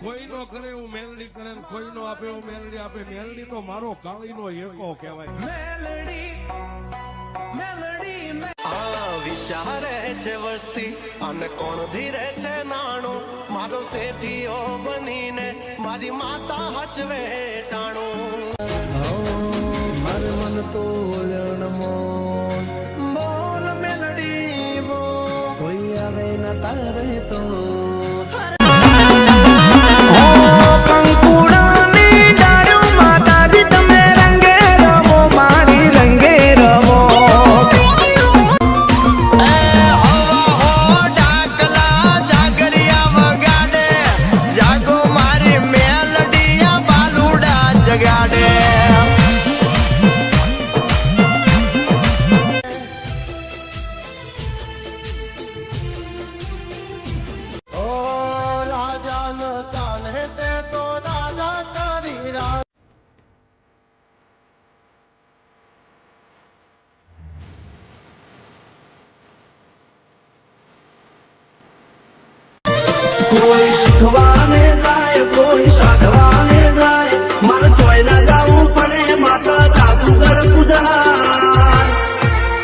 કોઈ નો કરે એવું મેલડી કરે ને કોઈ નો આપે એવું મેલડી આપે. મેલડી તો મારો કાળીનો એકો કહેવાય. વિચારે છે વસ્તી અને કોણ ધીરે છે નાણું મારો શેઠીઓ બનીને મારી માતા હચવે ટાણું મારે મન તો બોલ મેલડી બોલ કોઈ આવે ના તારે તો કોઈ શીખવાને જાય કોઈ સાધવાને જાય મારે જોઈ ના જવું પડે માતા જાદુગર પૂજા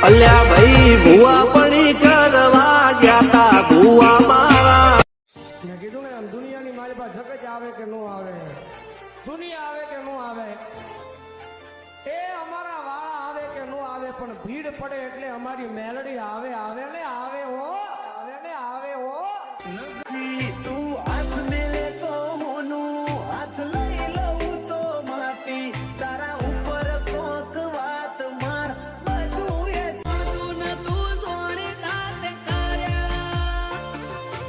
અલ્યા ભાઈ ભુવા પડી કરવા ગયા તા ભુવા મારા મેં કીધું ને દુનિયાની મારી પાસે જગત આવે કે નો આવે, દુનિયા આવે કે નો આવે, એ અમારા વાળા આવે કે નો આવે, પણ ભીડ પડે એટલે અમારી મેલડી આવે આવે ને આવે હો, આવે ને આવે હો. તું હાથ મેલે તો મોનું હાથ લઈ લઉં તો માટી તારા ઉપર કોક વાત માર બધું એ તું ન તું સોણી તાતે કર્યા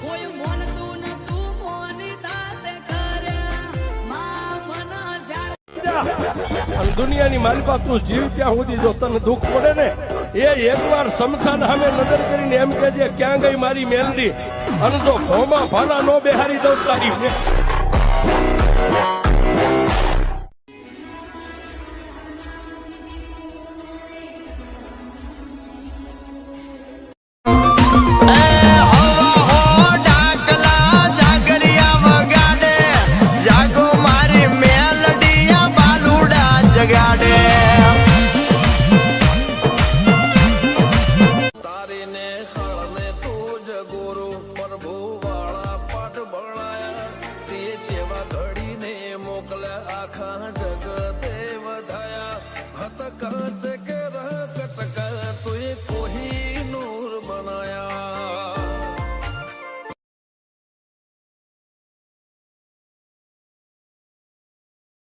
કોઈ મોન તું ન તું મોની તાતે કર્યા માં મન અને દુનિયાની મારી પાસે તું જીવ ત્યાં સુધી જો તને દુઃખ પડે ને એ એકવાર શમશાન સામે નજર કરીને એમ કહેજે ક્યાં ગઈ મારી મેલડી. અને જો ઘઉંમાં ભાલા નો બેહારી દઉં તારી આખા